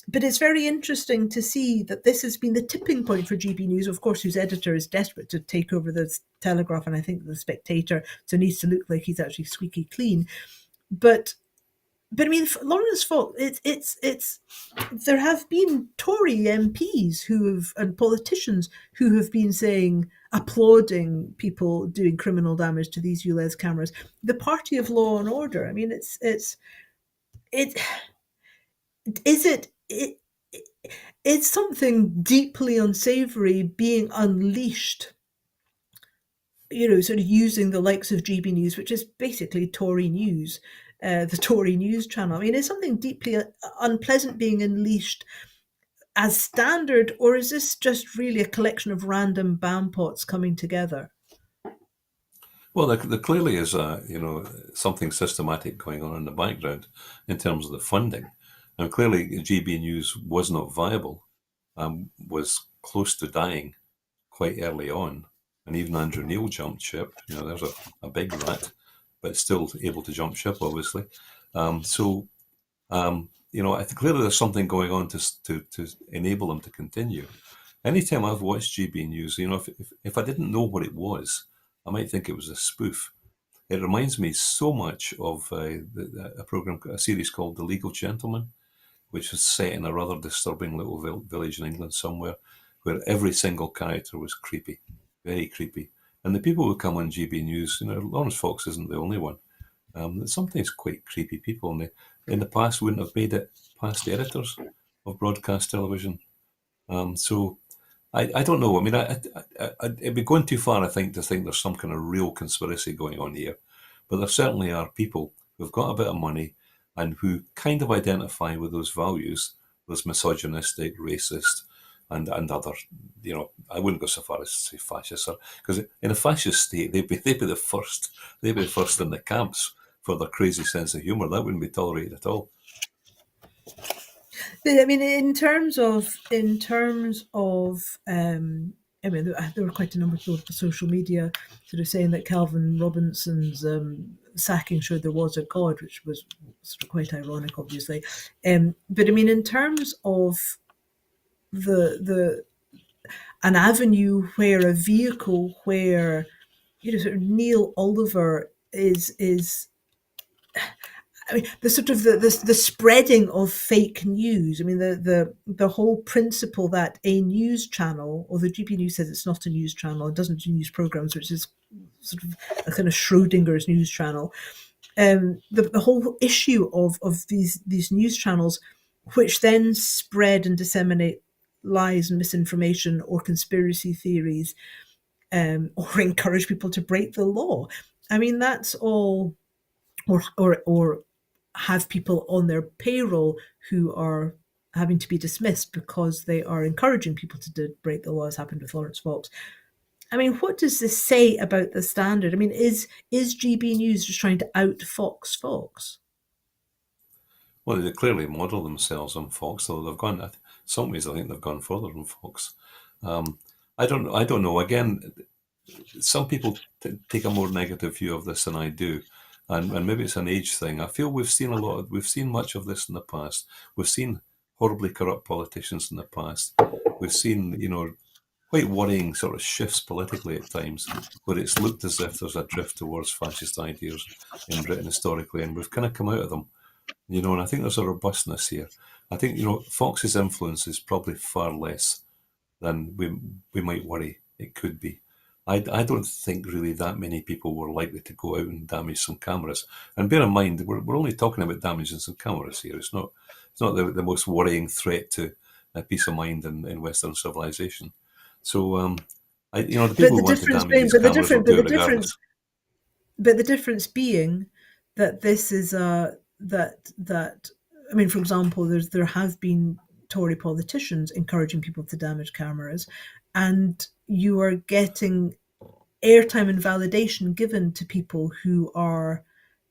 But it's very interesting to see that this has been the tipping point for GB News, of course, whose editor is desperate to take over the Telegraph and I think the Spectator, so needs to look like he's actually squeaky clean. But I mean, Lawrence Fox, it's there have been Tory MPs and politicians who have been applauding people doing criminal damage to these ULEZ cameras. The party of law and order. I mean, it is it's something deeply unsavory being unleashed. Sort of using the likes of GB News, which is basically Tory news, the Tory news channel. I mean, is something deeply unpleasant being unleashed as standard, or is this just really a collection of random BAM pots coming together? Well, there clearly is something systematic going on in the background in terms of the funding, and clearly GB News was not viable, was close to dying quite early on, and even Andrew Neil jumped ship. There's a big rat, but still able to jump ship, obviously. I think clearly there's something going on to enable them to continue. Anytime I've watched GB News, if I didn't know what it was, I might think it was a spoof. It reminds me so much of a series called The Legal Gentleman, which was set in a rather disturbing little village in England somewhere, where every single character was creepy, very creepy. And the people who come on GB News, Lawrence Fox isn't the only one. Sometimes quite creepy people, and they, in the past, wouldn't have made it past the editors of broadcast television. So I don't know. I mean, it'd be going too far, I think, to think there's some kind of real conspiracy going on here. But there certainly are people who've got a bit of money and who kind of identify with those values, those misogynistic, racist, and other. I wouldn't go so far as to say fascist, because in a fascist state, they'd be the first. They'd be the first in the camps for their crazy sense of humour. That wouldn't be tolerated at all. I mean, in terms of, I mean, there were quite a number of people on social media sort of saying that Calvin Robinson's sacking showed there was a God, which was sort of quite ironic, obviously. But I mean, in terms of the an avenue where a vehicle where sort of Neil Oliver is I mean, the sort of the spreading of fake news. I mean, the whole principle that a news channel, or the GP News says it's not a news channel, it doesn't do news programs, which is sort of a kind of Schrodinger's news channel. The whole issue of these news channels, which then spread and disseminate lies and misinformation or conspiracy theories, or encourage people to break the law. I mean, that's all, or have people on their payroll who are having to be dismissed because they are encouraging people to break the law, as happened with Lawrence Fox. I mean, what does this say about the standard? I mean, is GB News just trying to out Fox Fox? Well, they clearly model themselves on Fox, though they've gone. In some ways, I think they've gone further than Fox. I don't know. Again, some people take a more negative view of this than I do, and maybe it's an age thing. I feel we've seen much of this in the past. We've seen horribly corrupt politicians in the past. We've seen, quite worrying sort of shifts politically at times, where it's looked as if there's a drift towards fascist ideas in Britain historically, and we've kind of come out of them. And I think there's a robustness here. I think, Fox's influence is probably far less than we might worry it could be. I don't think really that many people were likely to go out and damage some cameras. And bear in mind, we're only talking about damaging some cameras here. It's not the most worrying threat to peace of mind in Western civilization. So, the But people the who want to difference damage being, these but the cameras will different, but do the it difference, regardless. but the difference being that this is that. I mean, for example, there have been Tory politicians encouraging people to damage cameras, and you are getting airtime and validation given to people who are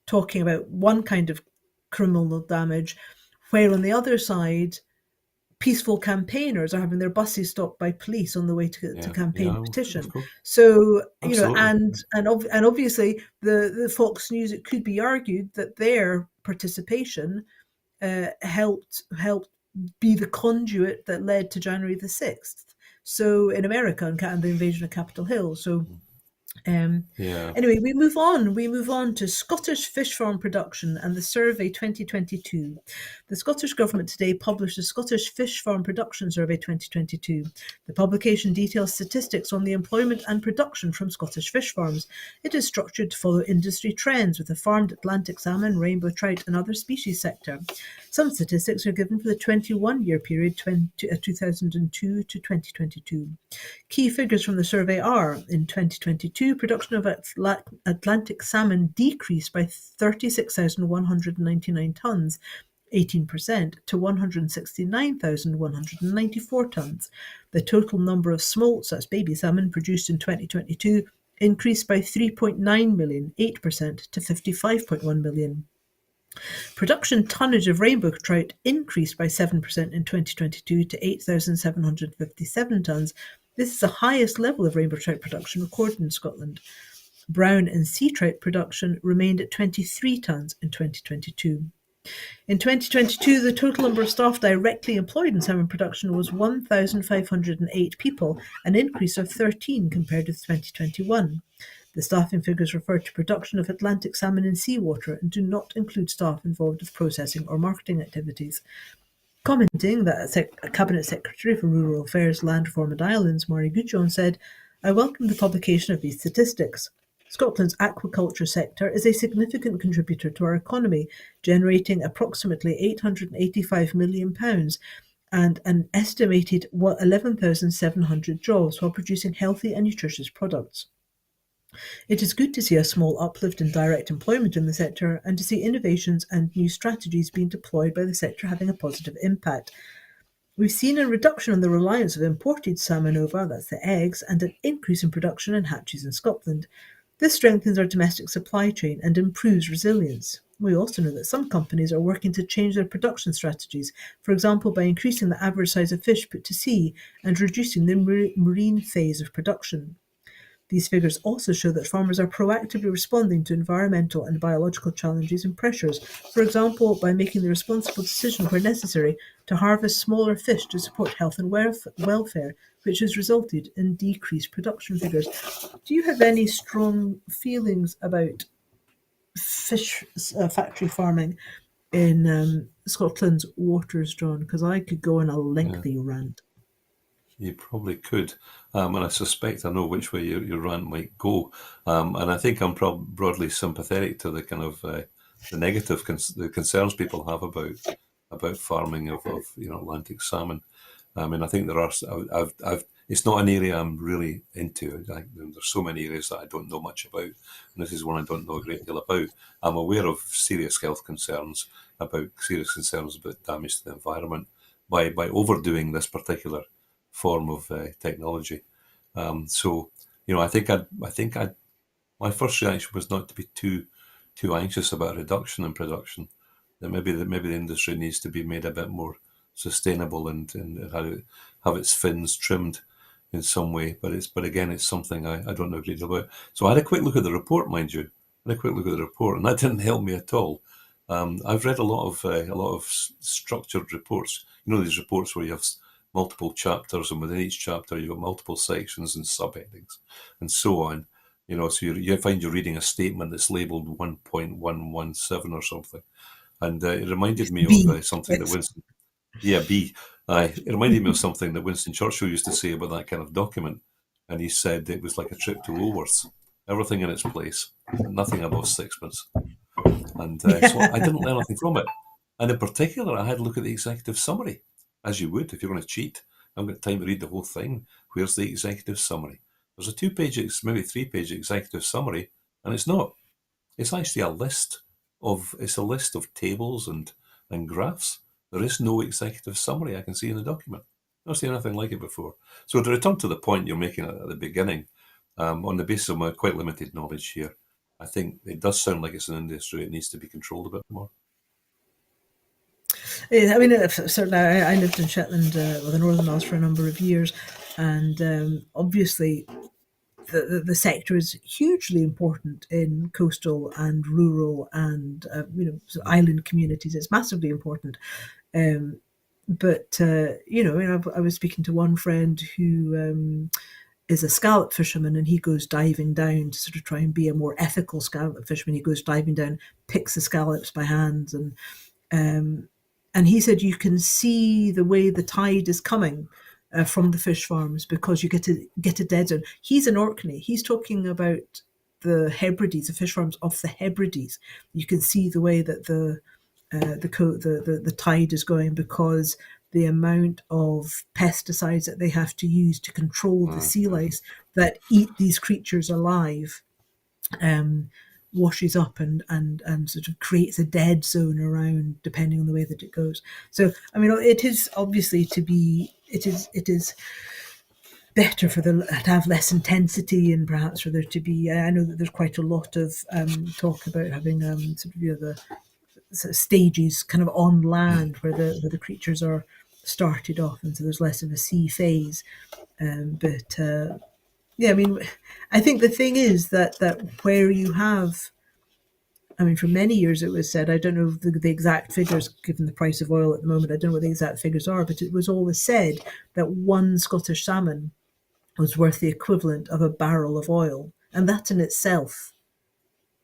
talking about one kind of criminal damage, where on the other side, peaceful campaigners are having their buses stopped by police on the way to Yeah, campaign yeah, of petition. course, So absolutely. and obviously the Fox News, it could be argued that their participation helped be the conduit that led to January the 6th. So in America and the invasion of Capitol Hill. So um, Yeah. anyway, we move on. We move on to Scottish fish farm production and the survey 2022. The Scottish Government today published the Scottish Fish Farm Production Survey 2022. The publication details statistics on the employment and production from Scottish fish farms. It is structured to follow industry trends with the farmed Atlantic salmon, rainbow trout, and other species sector. Some statistics are given for the 21-year period 2002 to 2022. Key figures from the survey are: in 2022, production of Atlantic salmon decreased by 36,199 tonnes, 18%, to 169,194 tonnes. The total number of smolts, that's baby salmon, produced in 2022 increased by 3.9 million, 8%, to 55.1 million. Production tonnage of rainbow trout increased by 7% in 2022 to 8,757 tonnes. This is the highest level of rainbow trout production recorded in Scotland. Brown and sea trout production remained at 23 tonnes in 2022. In 2022, the total number of staff directly employed in salmon production was 1,508 people, an increase of 13 compared with 2021. The staffing figures refer to production of Atlantic salmon in seawater and do not include staff involved with processing or marketing activities. Commenting, that Cabinet Secretary for Rural Affairs, Land Reform and Islands, Maury Gudjon, said, "I welcome the publication of these statistics. Scotland's aquaculture sector is a significant contributor to our economy, generating approximately £885 million and an estimated 11,700 jobs while producing healthy and nutritious products. It is good to see a small uplift in direct employment in the sector and to see innovations and new strategies being deployed by the sector having a positive impact. We've seen a reduction in the reliance of imported salmonova, that's the eggs, and an increase in production and hatcheries in Scotland. This strengthens our domestic supply chain and improves resilience. We also know that some companies are working to change their production strategies, for example by increasing the average size of fish put to sea and reducing the marine phase of production. These figures also show that farmers are proactively responding to environmental and biological challenges and pressures, for example by making the responsible decision where necessary to harvest smaller fish to support health and welfare, which has resulted in decreased production figures." Do you have any strong feelings about fish factory farming in Scotland's waters, John, because I could go on a Yeah, lengthy rant. you probably could. And I suspect I know which way your rant might go. And I think I'm broadly sympathetic to the kind of the negative the concerns people have about farming of Atlantic salmon. I mean, I think there are. It's not an area I'm really into. There's so many areas that I don't know much about, and this is one I don't know a great deal about. I'm aware of serious health concerns, about serious concerns about damage to the environment by overdoing this particular form of technology. So, I think my first reaction was not to be too anxious about a reduction in production. That maybe the industry needs to be made a bit more sustainable and have its fins trimmed in some way. But again, it's something I don't know a great deal about. So I had a quick look at the report, mind you. I had a quick look at the report, and that didn't help me at all. I've read a lot of structured reports. You know, these reports where you have multiple chapters, and within each chapter you've got multiple sections and subheadings, and so on. So you find you're reading a statement that's labelled 1.117 or something, and it reminded me of B. something that It's Winston, yeah, B. It reminded me of something that Winston Churchill used to say about that kind of document, and he said it was like a trip to Woolworths, everything in its place, and nothing above sixpence. And so I didn't learn anything from it. And in particular, I had a look at the executive summary, as you would if you're going to cheat. I haven't got time to read the whole thing. Where's the executive summary? There's a 2-page, maybe 3-page executive summary, and it's not. It's actually it's a list of tables and graphs. There is no executive summary I can see in the document. I've not seen anything like it before. So to return to the point you're making at the beginning, on the basis of my quite limited knowledge here, I think it does sound like it's an industry that needs to be controlled a bit more. I mean, certainly, I lived in Shetland, the Northern Isles, for a number of years, and obviously, the sector is hugely important in coastal and rural and island communities. It's massively important. Um, but I was speaking to one friend who is a scallop fisherman, and he goes diving down to sort of try and be a more ethical scallop fisherman. He goes diving down, picks the scallops by hand, um, and he said you can see the way the tide is coming from the fish farms because you get a dead zone. He's in Orkney. He's talking about the Hebrides, the fish farms off the Hebrides. You can see the way that the tide is going because the amount of pesticides that they have to use to control the sea Mm-hmm. lice that eat these creatures alive um, washes up and sort of creates a dead zone around, depending on the way that it goes. So I mean, it is obviously it is better for the to have less intensity, and perhaps for there to be. I know that there's quite a lot of talk about having sort of the sort of stages kind of on land where the creatures are started off, and so there's less of a sea phase. But yeah, I mean, I think the thing is that where you have, I mean, for many years it was said, I don't know the exact figures given the price of oil at the moment, I don't know what the exact figures are, but it was always said that one Scottish salmon was worth the equivalent of a barrel of oil. And that in itself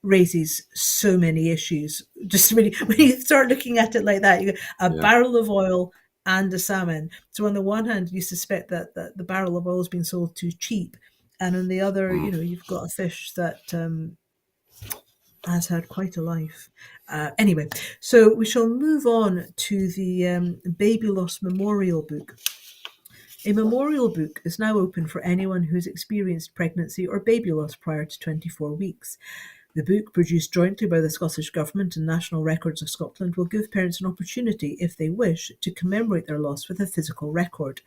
raises so many issues. Just really, when you start looking at it like that, you go, a Yeah. barrel of oil and a salmon. So on the one hand, you suspect that the barrel of oil is being sold too cheap, and on the other, Mm. you've got a fish that has had quite a life. Anyway, so we shall move on to the Baby Loss Memorial Book. A memorial book is now open for anyone who has experienced pregnancy or baby loss prior to 24 weeks. The book, produced jointly by the Scottish Government and National Records of Scotland, will give parents an opportunity, if they wish, to commemorate their loss with a physical record.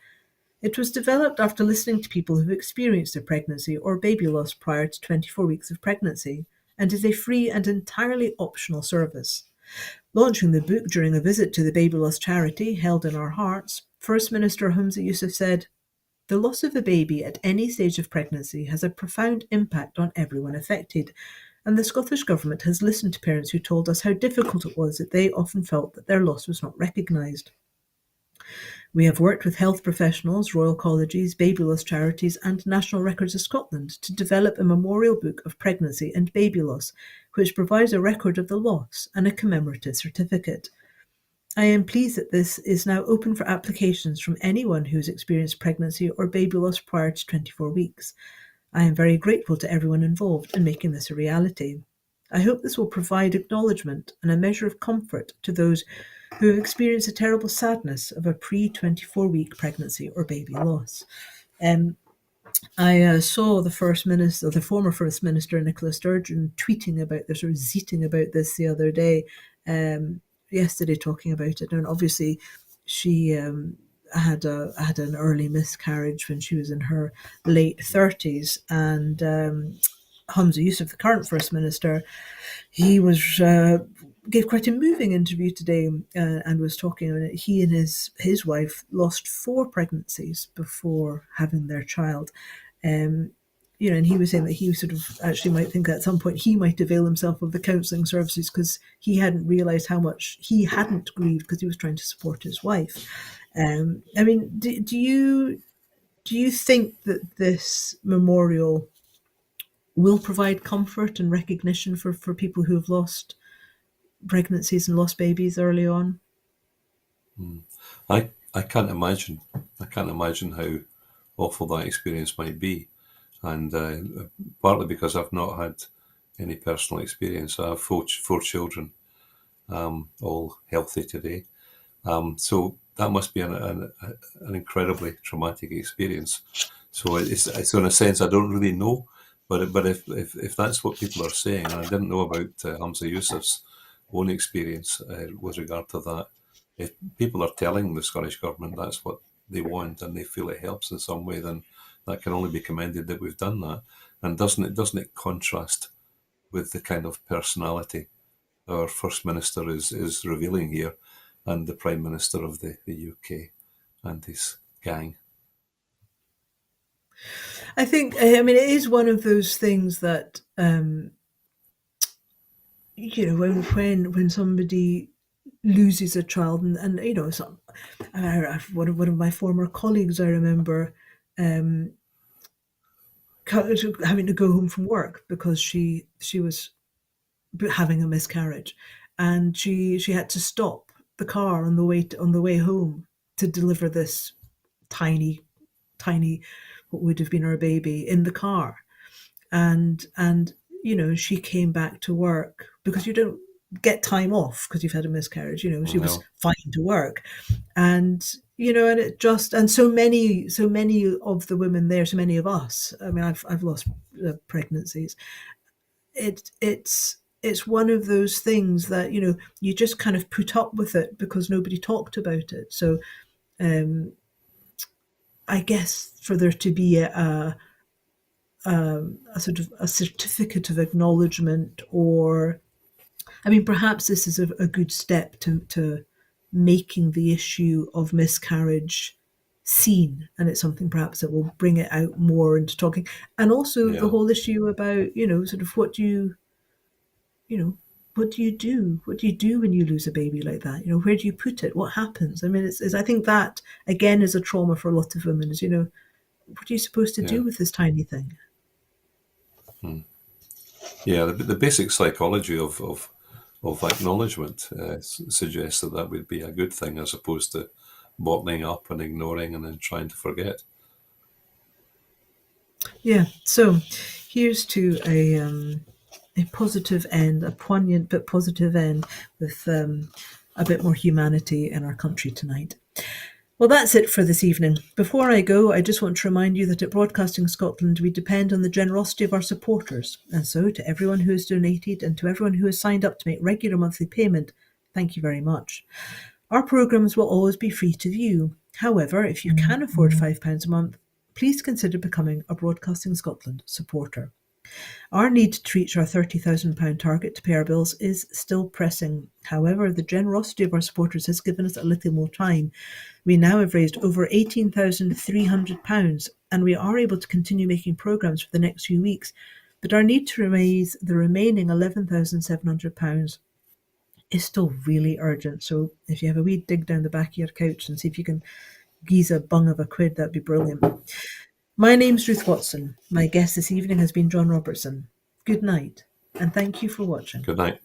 It was developed after listening to people who experienced a pregnancy or baby loss prior to 24 weeks of pregnancy, and is a free and entirely optional service. Launching the book during a visit to the Baby Loss charity held in our hearts, First Minister Humza Yousaf said, "The loss of a baby at any stage of pregnancy has a profound impact on everyone affected, and the Scottish Government has listened to parents who told us how difficult it was that they often felt that their loss was not recognised. We have worked with health professionals, Royal Colleges, baby loss charities, and National Records of Scotland to develop a memorial book of pregnancy and baby loss, which provides a record of the loss and a commemorative certificate. I am pleased that this is now open for applications from anyone who has experienced pregnancy or baby loss prior to 24 weeks. I am very grateful to everyone involved in making this a reality. I hope this will provide acknowledgement and a measure of comfort to those who have experienced the terrible sadness of a pre-24-week pregnancy or baby loss. I saw the First Minister, the former First Minister Nicola Sturgeon, tweeting about this or zeeting about this the other day, yesterday, talking about it. And obviously, she had an early miscarriage when she was in her late 30s, and Hamza Yusuf, the current First Minister, he was gave quite a moving interview today, and was talking about it. He and his wife lost 4 pregnancies before having their child. And he was saying that he sort of actually might think at some point he might avail himself of the counselling services because he hadn't realised how much he hadn't grieved because he was trying to support his wife. Do you think that this memorial will provide comfort and recognition for people who have lost pregnancies and lost babies early on? I can't imagine. I can't imagine how awful that experience might be, and partly because I've not had any personal experience. I have four children, all healthy today. So that must be an incredibly traumatic experience. So it's in a sense I don't really know, but if that's what people are saying, and I didn't know about Hamza Yusuf's own experience with regard to that. If people are telling the Scottish Government that's what they want and they feel it helps in some way, then that can only be commended that we've done that. And doesn't it contrast with the kind of personality our First Minister is revealing here, and the Prime Minister of the UK and his gang? I think, it is one of those things that, when somebody loses a child, and one of my former colleagues, I remember, having to go home from work because she was having a miscarriage, and she had to stop the car on the way home to deliver this tiny what would have been her baby in the car. And she came back to work because you don't get time off because you've had a miscarriage. She was No. fine to work. And and so many of the women there, so many of us, I've lost pregnancies. It's one of those things that you just kind of put up with it because nobody talked about it. So I guess for there to be a sort of a certificate of acknowledgement, or perhaps this is a good step to making the issue of miscarriage seen, and it's something perhaps that will bring it out more into talking. And also the Yeah. whole issue about sort of what do you do? What do you do when you lose a baby like that? Where do you put it? What happens? It's I think that again is a trauma for a lot of women. Is what are you supposed to Yeah. do with this tiny thing? Yeah. The basic psychology of acknowledgement suggests that would be a good thing as opposed to bottling up and ignoring and then trying to forget. Yeah. So here's to a positive end, a poignant but positive end, with a bit more humanity in our country tonight. Well, that's it for this evening. Before I go, I just want to remind you that at Broadcasting Scotland, we depend on the generosity of our supporters. And so, to everyone who has donated and to everyone who has signed up to make regular monthly payment, thank you very much. Our programmes will always be free to view. However, if you can afford £5 a month, please consider becoming a Broadcasting Scotland supporter. Our need to reach our £30,000 target to pay our bills is still pressing. However, the generosity of our supporters has given us a little more time. We now have raised over £18,300, and we are able to continue making programmes for the next few weeks. But our need to raise the remaining £11,700 is still really urgent. So if you have a wee dig down the back of your couch and see if you can geese a bung of a quid, that'd be brilliant. My name's Ruth Watson. My guest this evening has been John Robertson. Good night, and thank you for watching. Good night.